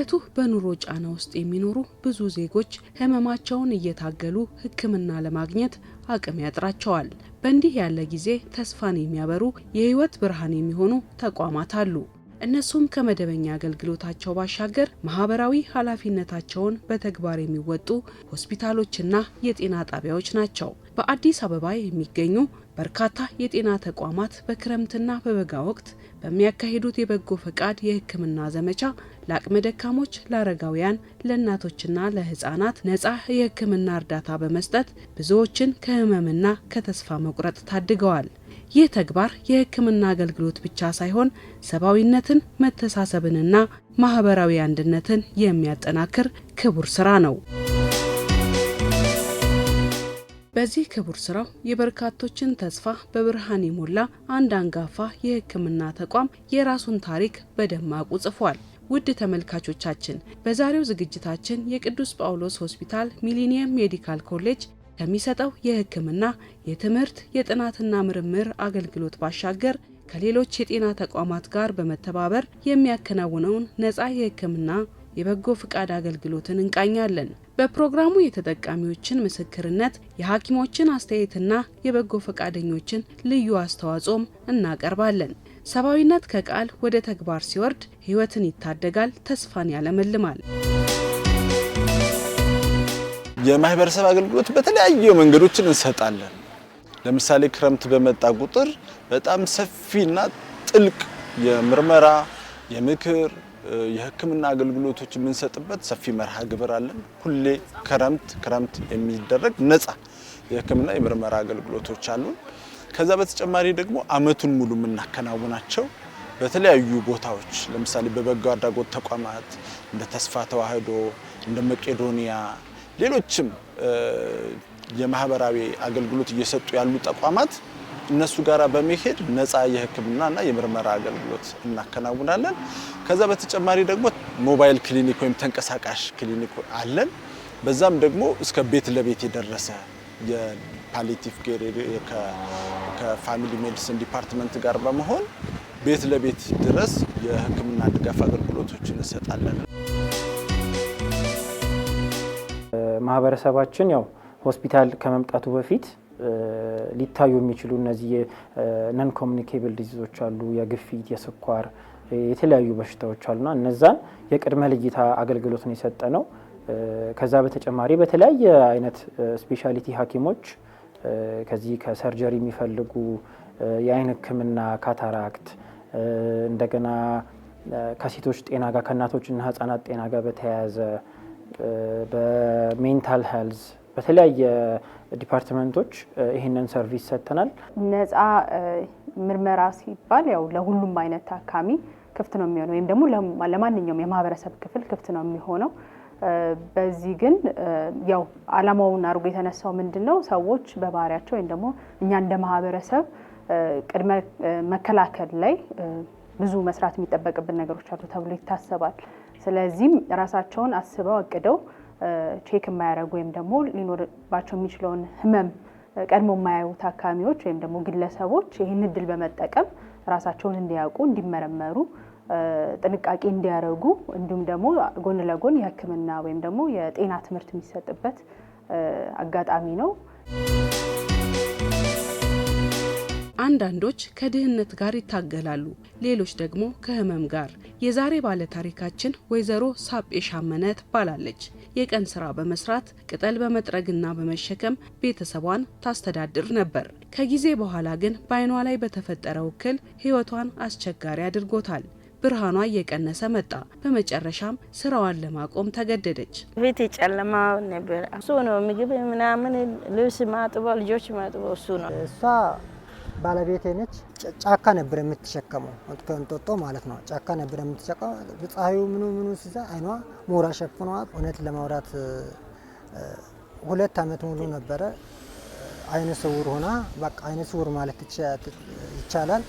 በየዕለቱ በኑሮ ጫና ውስጥ የሚኖሩ ብዙ ዜጎች ህመማቸውን እየታገሉ ሕክምና ለማግኘት አቅም ያጥራቸዋል። በእንዲህ ያለ ጊዜ ተስፋን የሚያበሩ የህይወት ብርሃን የሚሆኑ ተቋማት አሉ። እነሱም ከመደበኛ አገልግሎታቸው ባሻገር ማህበራዊ ኃላፊነታቸውን በተግባር የሚወጡ ሆስፒታሎችና የጤና ጣቢያዎች ናቸው። በአዲስ አበባ የሚገኙ በርካታ የጤና ተቋማት በክረምትና በበጋ ወቅት በሚያካሂዱት የበጎ ፈቃድ የሕክምና ዘመቻ ለአቅመ ደካሞች፣ ለአረጋውያን፣ ለእናቶችና ለህፃናት ነፃ የሕክምና እርዳታ በመስጠት ብዙዎችን ከህመምና ከተስፋ መቁረጥ ታድገዋል። ይህ ተግባር የሕክምና አገልግሎት ብቻ ሳይሆን ሰብአዊነትን፣ መተሳሰብንና ማህበራዊ አንድነትን የሚያጠናክር ክቡር ስራ ነው። በዚህ ክቡር ስራው የበርካቶችን ተስፋ በብርሃን የሞላ አንድ አንጋፋ የሕክምና ተቋም የራሱን ታሪክ በደማቁ ጽፏል። ውድ ተመልካቾቻችን፣ በዛሬው ዝግጅታችን የቅዱስ ጳውሎስ ሆስፒታል ሚሊኒየም ሜዲካል ኮሌጅ ከሚሰጠው የሕክምና የትምህርት የጥናትና ምርምር አገልግሎት ባሻገር ከሌሎች የጤና ተቋማት ጋር በመተባበር የሚያከናውነውን ነፃ የሕክምና የበጎ ፍቃድ አገልግሎትን እንቃኛለን። በፕሮግራሙ የተጠቃሚዎችን ምስክርነት፣ የሐኪሞችን አስተያየትና የበጎ ፈቃደኞችን ልዩ አስተዋጽኦም እናቀርባለን። ሰብአዊነት ከቃል ወደ ተግባር ሲወርድ ሕይወትን ይታደጋል፣ ተስፋን ያለመልማል። የማህበረሰብ አገልግሎት በተለያዩ መንገዶችን እንሰጣለን። ለምሳሌ ክረምት በመጣ ቁጥር በጣም ሰፊና ጥልቅ የምርመራ፣ የምክር፣ የሕክምና አገልግሎቶች የምንሰጥበት ሰፊ መርሃ ግብር አለን። ሁሌ ክረምት የሚደረግ ነፃ የሕክምና የምርመራ አገልግሎቶች አሉ። ከዛ በተጨማሪ ደግሞ አመቱን ሙሉ የምናከናውናቸው በተለያዩ ቦታዎች ለምሳሌ በበጎ አድራጎት ተቋማት እንደ ተስፋ ተዋህዶ፣ እንደ መቄዶንያ፣ ሌሎችም የማህበራዊ አገልግሎት እየሰጡ ያሉ ተቋማት እነሱ ጋራ በመሄድ ነፃ የሕክምናና የምርመራ አገልግሎት እናከናውናለን። ከዛ በተጨማሪ ደግሞ ሞባይል ክሊኒክ ወይም ተንቀሳቃሽ ክሊኒክ አለን። በዛም ደግሞ እስከ ቤት ለቤት የደረሰ የፓሊቲቭ ኬር ከፋሚሊ ሜዲሲን ዲፓርትመንት ጋር በመሆን ቤት ለቤት ድረስ የሕክምና ድጋፍ አገልግሎቶችን እንሰጣለን። ማህበረሰባችን ያው ሆስፒታል ከመምጣቱ በፊት ሊታዩ የሚችሉ እነዚህ ነን ኮሚኒኬብል ዲዚዞች አሉ። የግፊት፣ የስኳር፣ የተለያዩ በሽታዎች አሉና እነዛን የቅድመ ልይታ አገልግሎትን የሰጠ ነው። ከዛ በተጨማሪ በተለያየ አይነት ስፔሻሊቲ ሐኪሞች ከዚህ ከሰርጀሪ የሚፈልጉ የአይን ሕክምና፣ ካታራክት፣ እንደገና ከሴቶች ጤና ጋር ከእናቶችና ህፃናት ጤና ጋር በተያያዘ በሜንታል ሄልዝ በተለያየ ዲፓርትመንቶች ይህንን ሰርቪስ ሰጥተናል። ነፃ ምርመራ ሲባል ያው ለሁሉም አይነት ታካሚ ክፍት ነው የሚሆነው ወይም ደግሞ ለማንኛውም የማህበረሰብ ክፍል ክፍት ነው የሚሆነው። በዚህ ግን ያው አላማውን አድርጎ የተነሳው ምንድነው ሰዎች በባህሪያቸው ወይም ደግሞ እኛ እንደ ማህበረሰብ ቅድመ መከላከል ላይ ብዙ መስራት የሚጠበቅብን ነገሮች አሉ ተብሎ ይታሰባል። ስለዚህም ራሳቸውን አስበው አቅደው ቼክ የማያደርጉ ወይም ደግሞ ሊኖርባቸው የሚችለውን ህመም ቀድሞ የማያዩ ታካሚዎች ወይም ደግሞ ግለሰቦች ይህን እድል በመጠቀም ራሳቸውን እንዲያውቁ፣ እንዲመረመሩ፣ ጥንቃቄ እንዲያደርጉ እንዲሁም ደግሞ ጎን ለጎን የሕክምና ወይም ደግሞ የጤና ትምህርት የሚሰጥበት አጋጣሚ ነው። አንዳንዶች ከድህነት ጋር ይታገላሉ፣ ሌሎች ደግሞ ከህመም ጋር። የዛሬ ባለ ታሪካችን ወይዘሮ ሳጴ ሻመነ ትባላለች። የቀን ስራ በመስራት ቅጠል በመጥረግና በመሸከም ቤተሰቧን ታስተዳድር ነበር። ከጊዜ በኋላ ግን በአይኗ ላይ በተፈጠረው እክል ህይወቷን አስቸጋሪ አድርጎታል። ብርሃኗ እየቀነሰ መጣ። በመጨረሻም ስራዋን ለማቆም ተገደደች። ቤት ጨለማ ነበር። እሱ ነው ምግብ ምናምን ልብስ ማጥበው ልጆች ማጥበው እሱ ነው። እሷ ባለቤቴ ነች። ጫካ ነበር የምትሸከመው ከእንጦጦ ማለት ነው። ጫካ ነበር የምትሸከመው። ፀሐዩ ምኑ ሲዛ አይኗ ሞራ ሸፍኗት እውነት ለማውራት 2 አመት ሙሉ ነበረ አይነ ስውር ሆና በቃ አይነ ስውር ማለት ይቻላል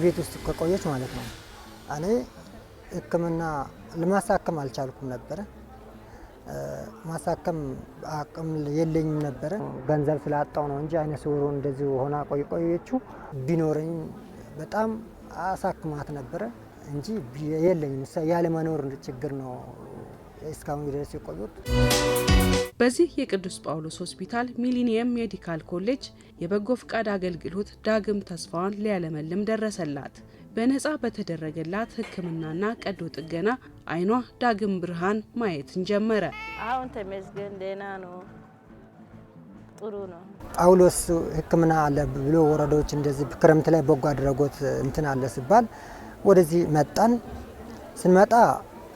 ቤት ውስጥ ከቆየች ማለት ነው። እኔ ሕክምና ለማሳከም አልቻልኩም ነበረ። ማሳከም አቅም የለኝም ነበረ። ገንዘብ ስላጣው ነው እንጂ አይነ ስውር እንደዚህ ሆና ቆየችው። ቢኖረኝ በጣም አሳክማት ነበረ። እንጂ የለኝም። ያለ መኖር ችግር ነው እስካሁን ድረስ የቆዩት። በዚህ የቅዱስ ጳውሎስ ሆስፒታል ሚሊኒየም ሜዲካል ኮሌጅ የበጎ ፍቃድ አገልግሎት ዳግም ተስፋዋን ሊያለመልም ደረሰላት። በነጻ በተደረገላት ሕክምናና ቀዶ ጥገና አይኗ ዳግም ብርሃን ማየትን ጀመረ። አሁን ተመስገን ደህና ነው፣ ጥሩ ነው። ጳውሎስ ሕክምና አለ ብሎ ወረዳዎች እንደዚህ ክረምት ላይ በጎ አድራጎት እንትን አለ ሲባል ወደዚህ መጣን። ስንመጣ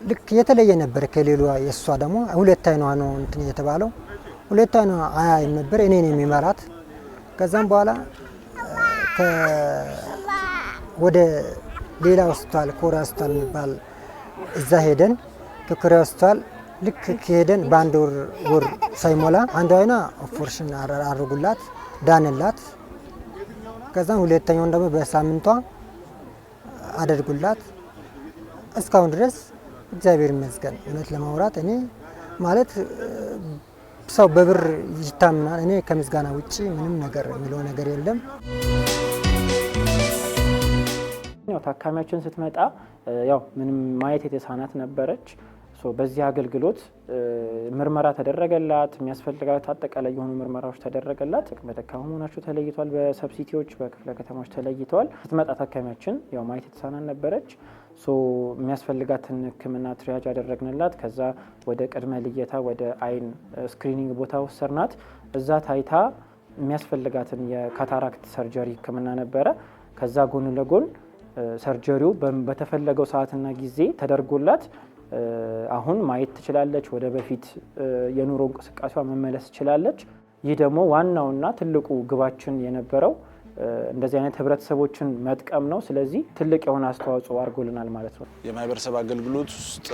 ልክ የተለየ ነበር ከሌሏ። የእሷ ደግሞ ሁለት አይኗ ነው እንትን የተባለው። ሁለት አይኗ አያይም ነበር፣ እኔን የሚመራት። ከዛም በኋላ ወደ ሌላ ሆስፒታል ኮሪያ ሆስፒታል የሚባል እዛ ሄደን ከኮሪያ ሆስፒታል ልክ ከሄደን በአንድ ወር ሳይሞላ አንዱ አይኗ ኦፕሬሽን አድርጉላት ዳንላት። ከዛም ሁለተኛውን ደግሞ በሳምንቷ አደርጉላት። እስካሁን ድረስ እግዚአብሔር ይመስገን። እውነት ለማውራት እኔ ማለት ሰው በብር ይታምናል። እኔ ከምስጋና ውጪ ምንም ነገር የሚለው ነገር የለም። ያው ታካሚያችን ስትመጣ ያው ምንም ማየት የተሳናት ነበረች። በዚህ አገልግሎት ምርመራ ተደረገላት። የሚያስፈልጋት አጠቃላይ የሆኑ ምርመራዎች ተደረገላት። በደካማ መሆናቸው ተለይቷል። በሰብሲቲዎች በክፍለ ከተሞች ተለይተዋል። ስትመጣ ታካሚያችን ያው ማየት የተሳናት ነበረች። የሚያስፈልጋትን ሕክምና ትሪያጅ ያደረግንላት። ከዛ ወደ ቅድመ ልየታ ወደ አይን ስክሪኒንግ ቦታ ወሰድናት። እዛ ታይታ የሚያስፈልጋትን የካታራክት ሰርጀሪ ሕክምና ነበረ። ከዛ ጎን ለጎን ሰርጀሪው በተፈለገው ሰዓትና ጊዜ ተደርጎላት አሁን ማየት ትችላለች። ወደ በፊት የኑሮ እንቅስቃሴዋ መመለስ ትችላለች። ይህ ደግሞ ዋናውና ትልቁ ግባችን የነበረው እንደዚህ አይነት ህብረተሰቦችን መጥቀም ነው። ስለዚህ ትልቅ የሆነ አስተዋጽኦ አድርጎልናል ማለት ነው። የማህበረሰብ አገልግሎት ውስጥ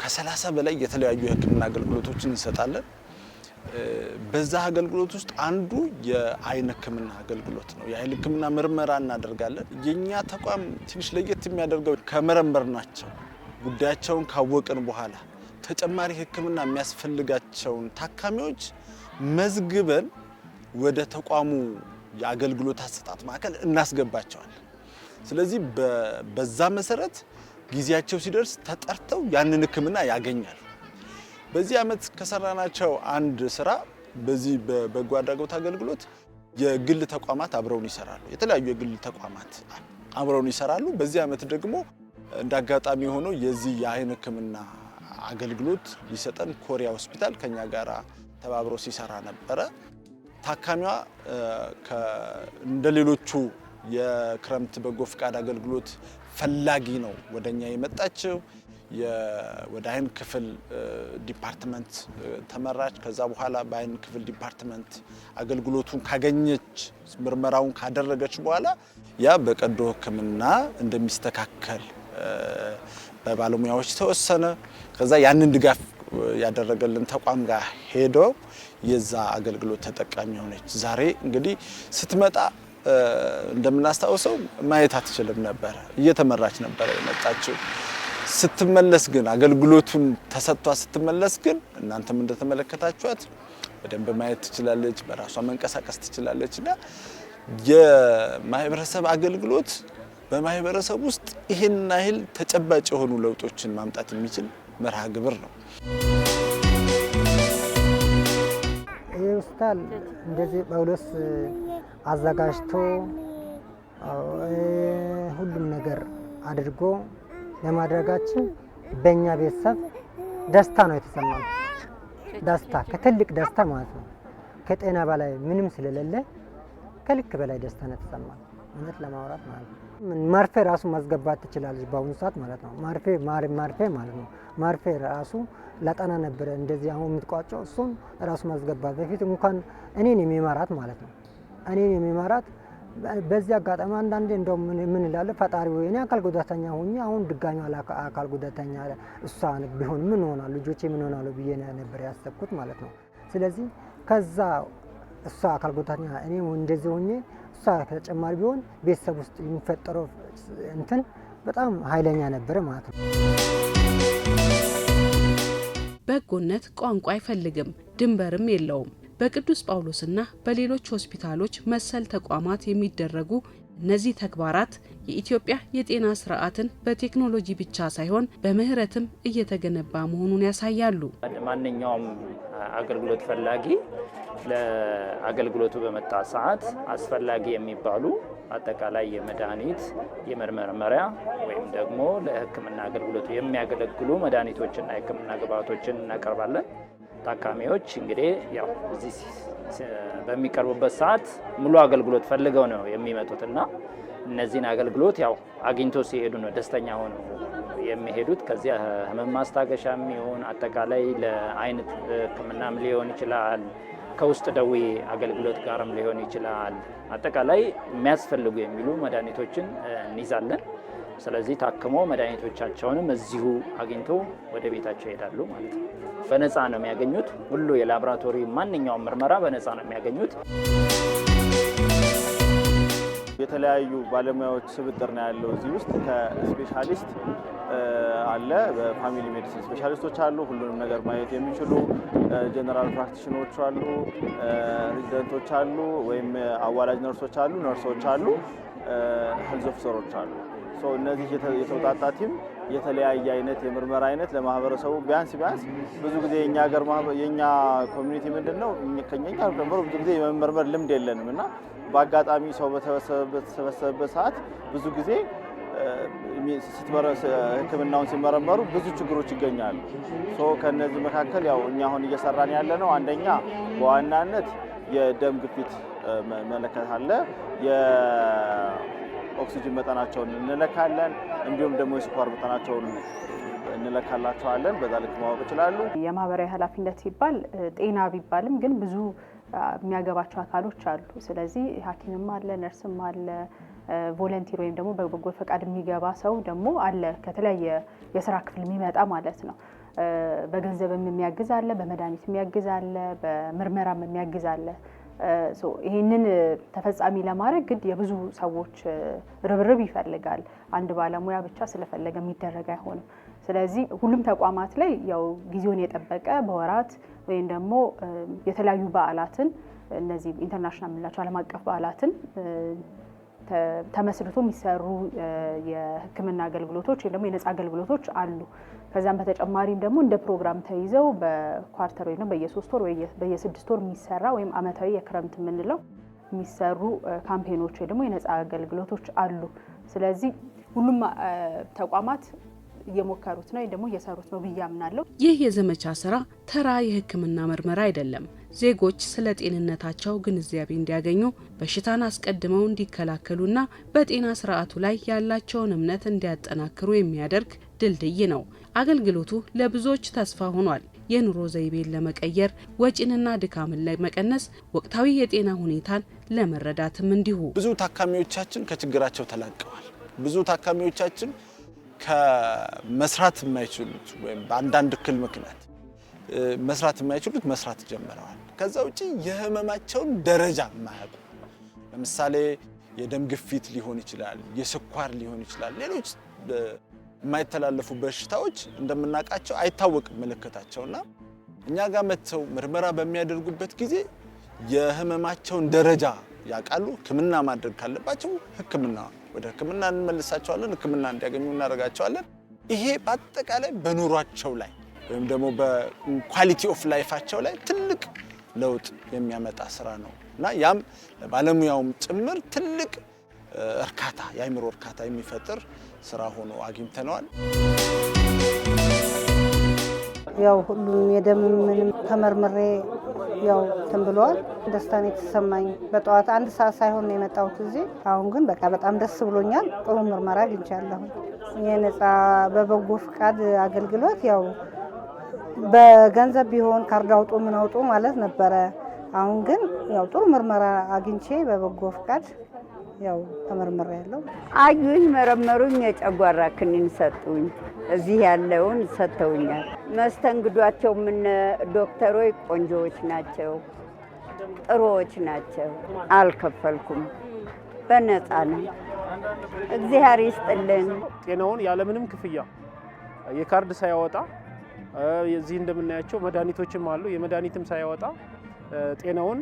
ከ30 በላይ የተለያዩ የህክምና አገልግሎቶችን እንሰጣለን። በዛ አገልግሎት ውስጥ አንዱ የአይን ህክምና አገልግሎት ነው። የአይን ህክምና ምርመራ እናደርጋለን። የኛ ተቋም ትንሽ ለየት የሚያደርገው ከመረመርናቸው ጉዳያቸውን ካወቅን በኋላ ተጨማሪ ህክምና የሚያስፈልጋቸውን ታካሚዎች መዝግበን ወደ ተቋሙ የአገልግሎት አሰጣጥ ማዕከል እናስገባቸዋለን። ስለዚህ በዛ መሰረት ጊዜያቸው ሲደርስ ተጠርተው ያንን ህክምና ያገኛሉ። በዚህ ዓመት ከሰራናቸው አንድ ስራ በዚህ በበጎ አድራጎት አገልግሎት የግል ተቋማት አብረውን ይሰራሉ። የተለያዩ የግል ተቋማት አብረውን ይሰራሉ። በዚህ ዓመት ደግሞ እንደ አጋጣሚ ሆኖ የዚህ የአይን ህክምና አገልግሎት ሊሰጠን ኮሪያ ሆስፒታል ከኛ ጋር ተባብሮ ሲሰራ ነበረ። ታካሚዋ እንደ ሌሎቹ የክረምት በጎ ፍቃድ አገልግሎት ፈላጊ ነው ወደኛ የመጣችው። ወደ አይን ክፍል ዲፓርትመንት ተመራች። ከዛ በኋላ በአይን ክፍል ዲፓርትመንት አገልግሎቱን ካገኘች ምርመራውን ካደረገች በኋላ ያ በቀዶ ህክምና እንደሚስተካከል በባለሙያዎች ተወሰነ። ከዛ ያንን ድጋፍ ያደረገልን ተቋም ጋር ሄደው የዛ አገልግሎት ተጠቃሚ ሆነች። ዛሬ እንግዲህ ስትመጣ እንደምናስታውሰው ማየት አትችልም ነበር፣ እየተመራች ነበር የመጣችው። ስትመለስ ግን አገልግሎቱን ተሰጥቷ ስትመለስ ግን እናንተም እንደተመለከታችኋት በደንብ ማየት ትችላለች፣ በራሷ መንቀሳቀስ ትችላለች። እና የማህበረሰብ አገልግሎት በማህበረሰብ ውስጥ ይሄን ያህል ተጨባጭ የሆኑ ለውጦችን ማምጣት የሚችል መርሃ ግብር ነው። ይህ ሆስፒታል እንደዚህ ጳውሎስ አዘጋጅቶ ሁሉም ነገር አድርጎ ለማድረጋችን በእኛ ቤተሰብ ደስታ ነው የተሰማን። ደስታ ከትልቅ ደስታ ማለት ነው። ከጤና በላይ ምንም ስለሌለ ከልክ በላይ ደስታ ነው የተሰማን፣ እውነት ለማውራት ማለት ነው። ማርፌ ራሱ ማስገባት ትችላለች በአሁኑ ሰዓት ማለት ነው። ማርፌ ማለት ነው። ማርፌ ራሱ ለጠና ነበረ እንደዚህ አሁን የምትቋጨው እሱን ራሱ ማስገባት በፊት እንኳን እኔን የሚመራት ማለት ነው። እኔን የሚመራት በዚህ አጋጣሚ አንዳንዴ እንደው ምን ይላል ፈጣሪ ወይ እኔ አካል ጉዳተኛ ሆኜ አሁን ድጋሚ አካል ጉዳተኛ እሷ ቢሆን ምን ሆናል ልጆቼ ምን ሆናሉ ብዬ ነበር ያሰብኩት ማለት ነው። ስለዚህ ከዛ እሷ አካል ጉዳተኛ እኔ እንደዚህ ሆኜ እሷ ተጨማሪ ቢሆን ቤተሰብ ውስጥ የሚፈጠረው እንትን በጣም ኃይለኛ ነበር ማለት ነው። በጎነት ቋንቋ አይፈልግም፣ ድንበርም የለውም። በቅዱስ ጳውሎስና በሌሎች ሆስፒታሎች መሰል ተቋማት የሚደረጉ እነዚህ ተግባራት የኢትዮጵያ የጤና ስርዓትን በቴክኖሎጂ ብቻ ሳይሆን በምህረትም እየተገነባ መሆኑን ያሳያሉ። ማንኛውም አገልግሎት ፈላጊ ለአገልግሎቱ በመጣ ሰዓት አስፈላጊ የሚባሉ አጠቃላይ የመድኃኒት የመመርመሪያ ወይም ደግሞ ለሕክምና አገልግሎቱ የሚያገለግሉ መድኃኒቶችና የሕክምና ግብዓቶችን እናቀርባለን። ታካሚዎች እንግዲህ ያው እዚህ በሚቀርቡበት ሰዓት ሙሉ አገልግሎት ፈልገው ነው የሚመጡትና እነዚህን አገልግሎት ያው አግኝቶ ሲሄዱ ነው ደስተኛ ሆነው የሚሄዱት። ከዚያ ህመም ማስታገሻም ይሁን አጠቃላይ ለአይን ሕክምናም ሊሆን ይችላል፣ ከውስጥ ደዌ አገልግሎት ጋርም ሊሆን ይችላል። አጠቃላይ የሚያስፈልጉ የሚሉ መድኃኒቶችን እንይዛለን። ስለዚህ ታክሞ መድኃኒቶቻቸውንም እዚሁ አግኝቶ ወደ ቤታቸው ይሄዳሉ ማለት ነው። በነፃ ነው የሚያገኙት። ሁሉ የላቦራቶሪ ማንኛውም ምርመራ በነፃ ነው የሚያገኙት። የተለያዩ ባለሙያዎች ስብጥር ነው ያለው እዚህ ውስጥ። ከስፔሻሊስት አለ፣ በፋሚሊ ሜዲሲን ስፔሻሊስቶች አሉ፣ ሁሉንም ነገር ማየት የሚችሉ ጀነራል ፕራክቲሽነሮች አሉ፣ ሬዚደንቶች አሉ፣ ወይም አዋላጅ ነርሶች አሉ፣ ነርሶች አሉ፣ ሄልዝ ኦፊሰሮች አሉ። እነዚህ የተውጣጣ ቲም የተለያየ አይነት የምርመራ አይነት ለማህበረሰቡ ቢያንስ ብዙ ጊዜ የኛ ኮሚኒቲ ምንድነው ከኛ ጋር ደግሞ ብዙ ጊዜ የመመርመር ልምድ የለንም እና በአጋጣሚ ሰው በተሰበሰበበት ሰዓት ብዙ ጊዜ ሕክምናውን ሲመረመሩ ብዙ ችግሮች ይገኛሉ። ከነዚህ መካከል ያው እኛ አሁን እየሰራን ያለ ነው። አንደኛ በዋናነት የደም ግፊት መለካት አለ። ኦክሲጅን መጠናቸውን እንለካለን። እንዲሁም ደግሞ የስኳር መጠናቸውን እንለካላቸዋለን። በዛ ልክ ማወቅ ይችላሉ። የማህበራዊ ኃላፊነት ሲባል ጤና ቢባልም ግን ብዙ የሚያገባቸው አካሎች አሉ። ስለዚህ ሐኪምም አለ፣ ነርስም አለ፣ ቮለንቲር ወይም ደግሞ በበጎ ፈቃድ የሚገባ ሰው ደግሞ አለ። ከተለያየ የስራ ክፍል የሚመጣ ማለት ነው። በገንዘብም የሚያግዝ አለ፣ በመድኃኒት የሚያግዝ አለ፣ በምርመራም የሚያግዝ አለ። ይህንን ተፈጻሚ ለማድረግ ግድ የብዙ ሰዎች ርብርብ ይፈልጋል። አንድ ባለሙያ ብቻ ስለፈለገ የሚደረግ አይሆንም። ስለዚህ ሁሉም ተቋማት ላይ ያው ጊዜውን የጠበቀ በወራት ወይም ደግሞ የተለያዩ በዓላትን እነዚህ ኢንተርናሽናል የምንላቸው ዓለም አቀፍ በዓላትን ተመስርቶ የሚሰሩ የሕክምና አገልግሎቶች ወይም ደግሞ የነፃ አገልግሎቶች አሉ። ከዛም በተጨማሪም ደግሞ እንደ ፕሮግራም ተይዘው በኳርተር ወይም በየ3 ወር ወይ በየ6 ወር የሚሰራ ወይም አመታዊ የክረምት የምንለው የሚሰሩ ካምፔኖች ወይ ደግሞ የነፃ አገልግሎቶች አሉ። ስለዚህ ሁሉም ተቋማት እየሞከሩት ነው ደግሞ እየሰሩት ነው ብዬ አምናለሁ። ይህ የዘመቻ ስራ ተራ የሕክምና ምርመራ አይደለም። ዜጎች ስለ ጤንነታቸው ግንዛቤ እንዲያገኙ፣ በሽታን አስቀድመው እንዲከላከሉና በጤና ስርዓቱ ላይ ያላቸውን እምነት እንዲያጠናክሩ የሚያደርግ ድልድይ ነው። አገልግሎቱ ለብዙዎች ተስፋ ሆኗል። የኑሮ ዘይቤን ለመቀየር፣ ወጪንና ድካምን ለመቀነስ፣ ወቅታዊ የጤና ሁኔታን ለመረዳትም እንዲሁ። ብዙ ታካሚዎቻችን ከችግራቸው ተላቀዋል። ብዙ ታካሚዎቻችን ከመስራት የማይችሉት ወይም በአንዳንድ እክል ምክንያት መስራት የማይችሉት መስራት ጀምረዋል። ከዛ ውጪ የህመማቸውን ደረጃ ማያውቁ፣ ለምሳሌ የደም ግፊት ሊሆን ይችላል፣ የስኳር ሊሆን ይችላል፣ ሌሎች የማይተላለፉ በሽታዎች እንደምናውቃቸው አይታወቅም ምልክታቸውና እኛ ጋር መጥተው ምርመራ በሚያደርጉበት ጊዜ የህመማቸውን ደረጃ ያውቃሉ። ሕክምና ማድረግ ካለባቸው ወደ ሕክምና እንመልሳቸዋለን። ሕክምና እንዲያገኙ እናደርጋቸዋለን። ይሄ በአጠቃላይ በኑሯቸው ላይ ወይም ደግሞ በኳሊቲ ኦፍ ላይፋቸው ላይ ትልቅ ለውጥ የሚያመጣ ስራ ነው እና ያም ለባለሙያውም ጭምር ትልቅ እርካታ፣ የአእምሮ እርካታ የሚፈጥር ስራ ሆኖ አግኝተነዋል። ያው ሁሉም የደም ምንም ተመርምሬ ያው ተንብሏል። ደስታን የተሰማኝ በጠዋት 1 ሰዓት ሳይሆን ነው የመጣሁት እዚህ። አሁን ግን በቃ በጣም ደስ ብሎኛል። ጥሩ ምርመራ አግኝቻለሁ። የነፃ በበጎ ፍቃድ አገልግሎት ያው በገንዘብ ቢሆን ካርድ አውጡ ምን አውጡ ማለት ነበረ። አሁን ግን ያው ጥሩ ምርመራ አግኝቼ በበጎ ፍቃድ ያው ተመርምሬያለሁ። አዩኝ፣ መረመሩኝ፣ የጨጓራ ክኒን ሰጡኝ። እዚህ ያለውን ሰጥተውኛል። መስተንግዷቸው ምን ዶክተሮች ቆንጆዎች ናቸው፣ ጥሩዎች ናቸው። አልከፈልኩም፣ በነፃ ነው። እግዚአብሔር ይስጥልን። ጤናውን ያለምንም ክፍያ የካርድ ሳያወጣ እዚህ እንደምናያቸው መድኃኒቶችም አሉ። የመድኃኒትም ሳያወጣ ጤናውን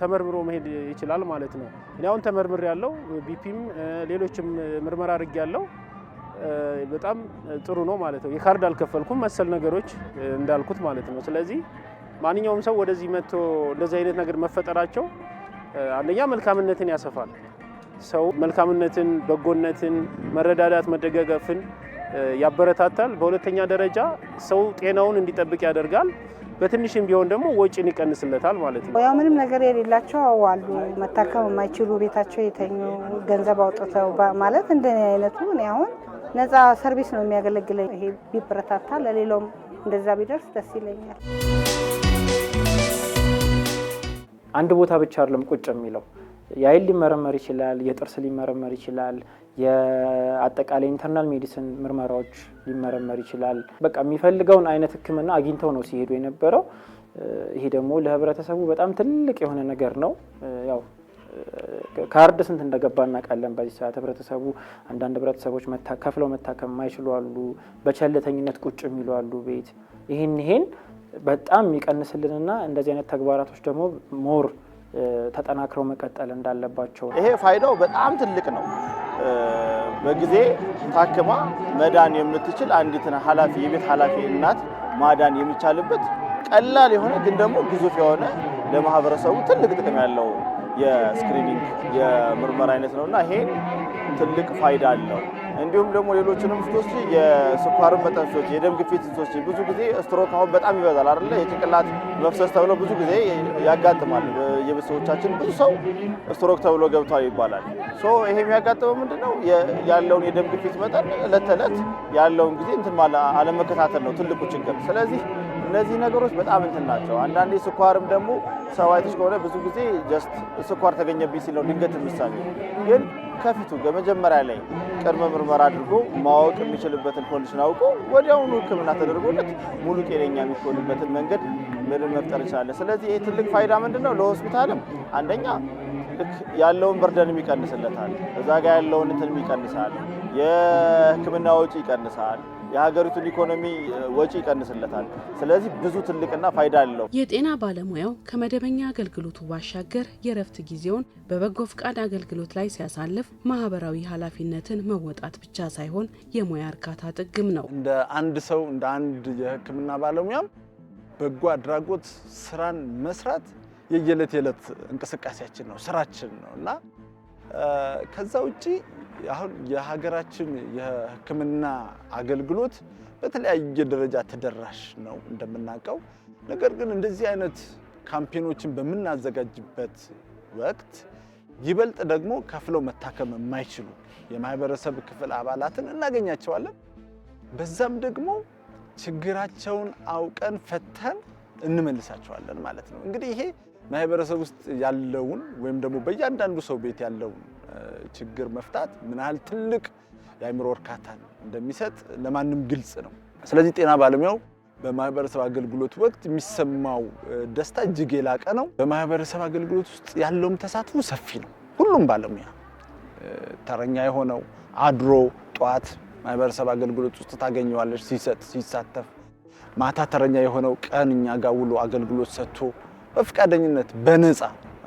ተመርምሮ መሄድ ይችላል ማለት ነው። እኔ አሁን ተመርምር ያለው ቢፒም ሌሎችም ምርመራ አድርግ ያለው በጣም ጥሩ ነው ማለት ነው። የካርድ አልከፈልኩም መሰል ነገሮች እንዳልኩት ማለት ነው። ስለዚህ ማንኛውም ሰው ወደዚህ መጥቶ እንደዚህ አይነት ነገር መፈጠራቸው አንደኛ መልካምነትን ያሰፋል። ሰው መልካምነትን፣ በጎነትን፣ መረዳዳት፣ መደጋገፍን ያበረታታል። በሁለተኛ ደረጃ ሰው ጤናውን እንዲጠብቅ ያደርጋል። በትንሽም ቢሆን ደግሞ ወጪን ይቀንስለታል ማለት ነው። ያው ምንም ነገር የሌላቸው አሉ፣ መታከም የማይችሉ ቤታቸው የተኙ ገንዘብ አውጥተው ማለት እንደኔ አይነቱ እኔ አሁን ነፃ ሰርቪስ ነው የሚያገለግለኝ። ይሄ ቢበረታታ ለሌላውም እንደዛ ቢደርስ ደስ ይለኛል። አንድ ቦታ ብቻ አይደለም ቁጭ የሚለው የአይን ሊመረመር ይችላል፣ የጥርስ ሊመረመር ይችላል፣ የአጠቃላይ ኢንተርናል ሜዲሲን ምርመራዎች ሊመረመር ይችላል። በቃ የሚፈልገውን አይነት ሕክምና አግኝተው ነው ሲሄዱ የነበረው። ይሄ ደግሞ ለህብረተሰቡ በጣም ትልቅ የሆነ ነገር ነው። ያው ካርድ ስንት እንደገባ እናውቃለን። በዚህ ሰዓት ህብረተሰቡ አንዳንድ ህብረተሰቦች ከፍለው መታከም የማይችሉ አሉ፣ በቸልተኝነት ቁጭ የሚሉ አሉ ቤት። ይሄን በጣም የሚቀንስልንና እንደዚህ አይነት ተግባራቶች ደግሞ ሞር ተጠናክረው መቀጠል እንዳለባቸው። ይሄ ፋይዳው በጣም ትልቅ ነው። በጊዜ ታክማ መዳን የምትችል አንዲትን የቤት ኃላፊ እናት ማዳን የሚቻልበት ቀላል የሆነ ግን ደግሞ ግዙፍ የሆነ ለማህበረሰቡ ትልቅ ጥቅም ያለው የስክሪኒንግ የምርመራ አይነት ነውና ይሄ ትልቅ ፋይዳ አለው። እንዲሁም ደግሞ ሌሎችንም ስቶች የስኳር መጠን ስቶች፣ የደም ግፊት ስቶች ብዙ ጊዜ ስትሮክ አሁን በጣም ይበዛል አይደለ? የጭንቅላት መፍሰስ ተብሎ ብዙ ጊዜ ያጋጥማል። የቤተሰቦቻችን ብዙ ሰው ስትሮክ ተብሎ ገብቷል ይባላል። ይሄ የሚያጋጥመው ምንድነው? ያለውን የደም ግፊት መጠን ዕለት ተዕለት ያለውን ጊዜ አለመከታተል ነው ትልቁ ችግር። ስለዚህ እነዚህ ነገሮች በጣም ናቸው። አንዳንዴ ስኳርም ደግሞ ሰው አይተሽ ከሆነ ብዙ ጊዜ ጀስት ስኳር ተገኘብኝ ሲል ነው ድንገት ምሳሌ ግን ከፊቱ በመጀመሪያ ላይ ቅድመ ምርመራ አድርጎ ማወቅ የሚችልበትን ኮንዲሽን አውቆ ወዲያውኑ ሕክምና ተደርጎለት ሙሉ ጤነኛ የሚሆንበትን መንገድ ምንም መፍጠር ይችላል። ስለዚህ ይህ ትልቅ ፋይዳ ምንድነው? ለሆስፒታልም አንደኛ ልክ ያለውን በርደን ይቀንስለታል፣ እዛ ጋር ያለውን እንትን ይቀንሳል፣ የሕክምና ወጪ ይቀንሳል፣ የሀገሪቱን ኢኮኖሚ ወጪ ይቀንስለታል። ስለዚህ ብዙ ትልቅና ፋይዳ አለው። የጤና ባለሙያው ከመደበኛ አገልግሎቱ ባሻገር የእረፍት ጊዜውን በበጎ ፍቃድ አገልግሎት ላይ ሲያሳልፍ ማህበራዊ ኃላፊነትን መወጣት ብቻ ሳይሆን የሙያ እርካታ ጥግም ነው። እንደ አንድ ሰው እንደ አንድ የህክምና ባለሙያም በጎ አድራጎት ስራን መስራት የየዕለት እንቅስቃሴያችን ነው፣ ስራችን ነው እና ከዛ ውጪ አሁን የሀገራችን የህክምና አገልግሎት በተለያየ ደረጃ ተደራሽ ነው እንደምናውቀው። ነገር ግን እንደዚህ አይነት ካምፔኖችን በምናዘጋጅበት ወቅት ይበልጥ ደግሞ ከፍለው መታከም የማይችሉ የማህበረሰብ ክፍል አባላትን እናገኛቸዋለን። በዛም ደግሞ ችግራቸውን አውቀን ፈተን እንመልሳቸዋለን ማለት ነው። እንግዲህ ይሄ ማህበረሰብ ውስጥ ያለውን ወይም ደግሞ በእያንዳንዱ ሰው ቤት ያለውን ችግር መፍታት ምን ያህል ትልቅ የአእምሮ እርካታን እንደሚሰጥ ለማንም ግልጽ ነው። ስለዚህ ጤና ባለሙያው በማህበረሰብ አገልግሎት ወቅት የሚሰማው ደስታ እጅግ የላቀ ነው። በማህበረሰብ አገልግሎት ውስጥ ያለውም ተሳትፎ ሰፊ ነው። ሁሉም ባለሙያ ተረኛ የሆነው አድሮ ጧት ማህበረሰብ አገልግሎት ውስጥ ታገኘዋለች ሲሰጥ ሲሳተፍ፣ ማታ ተረኛ የሆነው ቀን እኛ ጋር ውሎ አገልግሎት ሰጥቶ በፍቃደኝነት በነፃ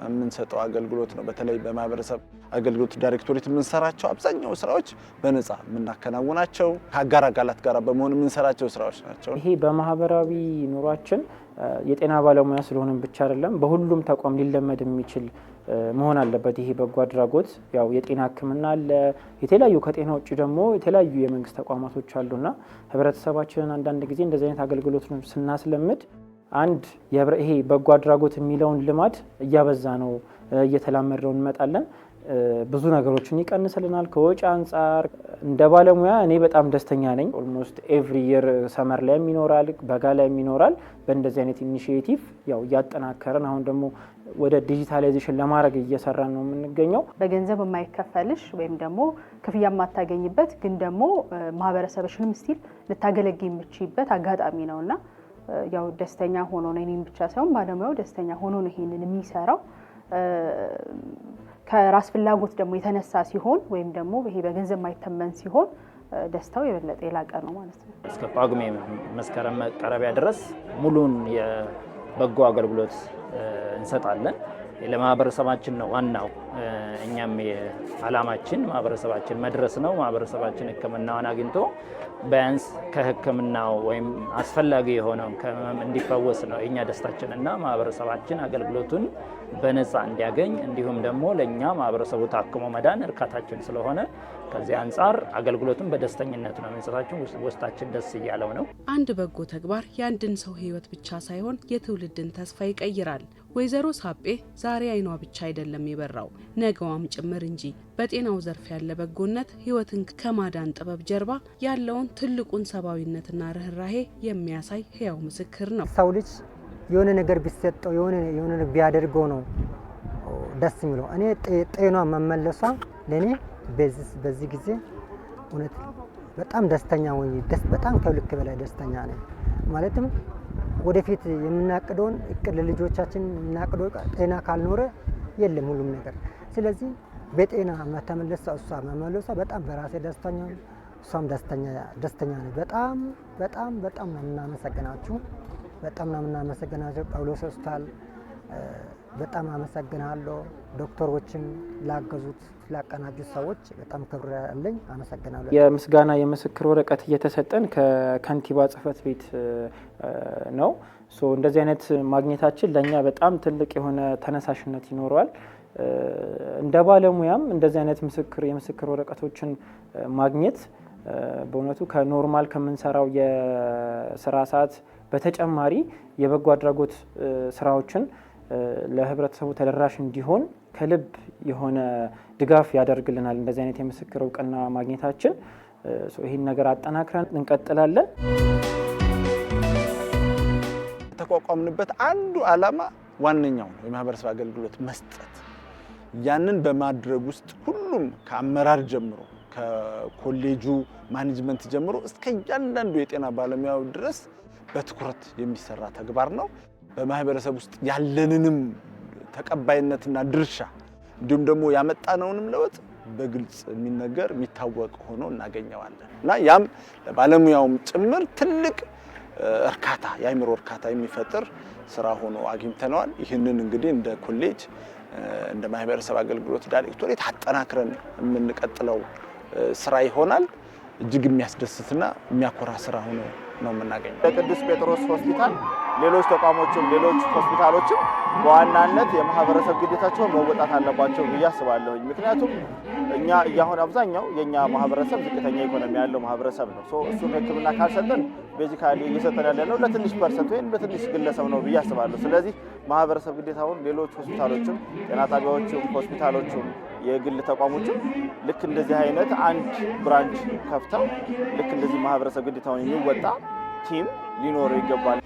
የምንሰጠው አገልግሎት ነው። በተለይ በማህበረሰብ አገልግሎት ዳይሬክቶሬት የምንሰራቸው አብዛኛው ስራዎች በነፃ የምናከናውናቸው ከአጋር አካላት ጋር በመሆን የምንሰራቸው ስራዎች ናቸው። ይሄ በማህበራዊ ኑሯችን የጤና ባለሙያ ስለሆነም ብቻ አይደለም፣ በሁሉም ተቋም ሊለመድ የሚችል መሆን አለበት። ይሄ በጎ አድራጎት ያው የጤና ሕክምና አለ፣ የተለያዩ ከጤና ውጭ ደግሞ የተለያዩ የመንግስት ተቋማቶች አሉና ህብረተሰባችንን አንዳንድ ጊዜ እንደዚህ አይነት አገልግሎት ስናስለምድ አንድ ይሄ በጎ አድራጎት የሚለውን ልማድ እያበዛ ነው እየተላመደው እንመጣለን። ብዙ ነገሮችን ይቀንስልናል። ከወጪ አንጻር እንደ ባለሙያ እኔ በጣም ደስተኛ ነኝ። ኦልሞስት ኤቭሪ ይር ሰመር ላይ ይኖራል፣ በጋ ላይ ይኖራል። በእንደዚህ አይነት ኢኒሺዬቲቭ ያው እያጠናከረን አሁን ደግሞ ወደ ዲጂታላይዜሽን ለማድረግ እየሰራን ነው የምንገኘው። በገንዘብ የማይከፈልሽ ወይም ደግሞ ክፍያ የማታገኝበት ግን ደግሞ ማህበረሰብሽንም ስቲል ልታገለግይ የምትችይበት አጋጣሚ ነውና ያው ደስተኛ ሆኖ ነው እኔም ብቻ ሳይሆን ባለሙያው ደስተኛ ሆኖ ነው ይሄንን የሚሰራው። ከራስ ፍላጎት ደግሞ የተነሳ ሲሆን ወይም ደግሞ ይሄ በገንዘብ ማይተመን ሲሆን ደስታው የበለጠ የላቀ ነው ማለት ነው። እስከ ጳጉሜ መስከረም መቃረቢያ ድረስ ሙሉን የበጎ አገልግሎት እንሰጣለን። ለማህበረሰባችን ነው ዋናው። እኛም ዓላማችን ማህበረሰባችን መድረስ ነው። ማህበረሰባችን ሕክምናውን አግኝቶ ቢያንስ ከሕክምናው ወይም አስፈላጊ የሆነውን ከህመም እንዲፈወስ ነው የኛ ደስታችንና ማህበረሰባችን አገልግሎቱን በነፃ እንዲያገኝ እንዲሁም ደግሞ ለኛ ማህበረሰቡ ታክሞ መዳን እርካታችን ስለሆነ ከዚህ አንጻር አገልግሎቱን በደስተኝነት ነው የምንሰጣቸው። ውስጣችን ደስ እያለው ነው። አንድ በጎ ተግባር የአንድን ሰው ህይወት ብቻ ሳይሆን የትውልድን ተስፋ ይቀይራል። ወይዘሮ ሳጴ ዛሬ አይኗ ብቻ አይደለም የበራው ነገዋም ጭምር እንጂ በጤናው ዘርፍ ያለ በጎነት ህይወትን ከማዳን ጥበብ ጀርባ ያለውን ትልቁን ሰብአዊነትና ርህራሄ የሚያሳይ ህያው ምስክር ነው። ሰው ልጅ የሆነ ነገር ቢሰጠው የሆነ ቢያደርገው ነው ደስ የሚለው። እኔ ጤኗ መመለሷ ለኔ በዚህ ጊዜ እውነት በጣም ደስተኛ ሆኜ በጣም ከልክ በላይ ደስተኛ ነኝ። ማለትም ወደፊት የምናቅደውን እቅድ ለልጆቻችን የምናቅደው ጤና ካልኖረ የለም ሁሉም ነገር። ስለዚህ በጤና መተመለሷ እሷ መመለሷ በጣም በራሴ ደስተኛ ነኝ፣ እሷም ደስተኛ ነኝ። በጣም ነው የምናመሰግናችሁ። በጣም ነው የምናመሰግናቸው። ጳውሎስ ሆስፒታል በጣም አመሰግናለሁ። ዶክተሮችም ላገዙት ላቀናጁት ሰዎች በጣም ክብር ያለኝ አመሰግናለሁ። የምስጋና የምስክር ወረቀት እየተሰጠን ከከንቲባ ጽሕፈት ቤት ነው። እንደዚህ አይነት ማግኘታችን ለእኛ በጣም ትልቅ የሆነ ተነሳሽነት ይኖረዋል። እንደ ባለሙያም እንደዚህ አይነት የምስክር ወረቀቶችን ማግኘት በእውነቱ ከኖርማል ከምንሰራው የስራ ሰዓት በተጨማሪ የበጎ አድራጎት ስራዎችን ለህብረተሰቡ ተደራሽ እንዲሆን ከልብ የሆነ ድጋፍ ያደርግልናል። እንደዚህ አይነት የምስክር እውቅና ማግኘታችን ይህን ነገር አጠናክረን እንቀጥላለን። የተቋቋምንበት አንዱ ዓላማ ዋነኛው ነው የማህበረሰብ አገልግሎት መስጠት። ያንን በማድረግ ውስጥ ሁሉም ከአመራር ጀምሮ ከኮሌጁ ማኔጅመንት ጀምሮ እስከ እያንዳንዱ የጤና ባለሙያው ድረስ በትኩረት የሚሰራ ተግባር ነው። በማህበረሰብ ውስጥ ያለንንም ተቀባይነትና ድርሻ እንዲሁም ደግሞ ያመጣነውንም ለውጥ በግልጽ የሚነገር የሚታወቅ ሆኖ እናገኘዋለን እና ያም ለባለሙያውም ጭምር ትልቅ እርካታ የአእምሮ እርካታ የሚፈጥር ስራ ሆኖ አግኝተነዋል። ይህንን እንግዲህ እንደ ኮሌጅ እንደ ማህበረሰብ አገልግሎት ዳይሬክቶሬት አጠናክረን የምንቀጥለው ስራ ይሆናል። እጅግ የሚያስደስትና የሚያኮራ ስራ ሆኖ ነው የምናገኘው። በቅዱስ ጴጥሮስ ሆስፒታል ሌሎች ተቋሞችም ሌሎች ሆስፒታሎችም በዋናነት የማህበረሰብ ግዴታቸውን መወጣት አለባቸው ብዬ አስባለሁ። ምክንያቱም እኛ አሁን አብዛኛው የኛ ማህበረሰብ ዝቅተኛ ኢኮኖሚ ያለው ማህበረሰብ ነው። እሱን ሕክምና ካልሰጠን ቤዚካሊ እየሰጠን ያለነው ለትንሽ ፐርሰንት ወይም ለትንሽ ግለሰብ ነው ብዬ አስባለሁ። ስለዚህ ማህበረሰብ ግዴታውን ሌሎች ሆስፒታሎችም ጤና ጣቢያዎችም ሆስፒታሎችም የግል ተቋሞችም ልክ እንደዚህ አይነት አንድ ብራንች ከፍተው ልክ እንደዚህ ማህበረሰብ ግዴታውን የሚወጣ ቲም ሊኖረው ይገባል።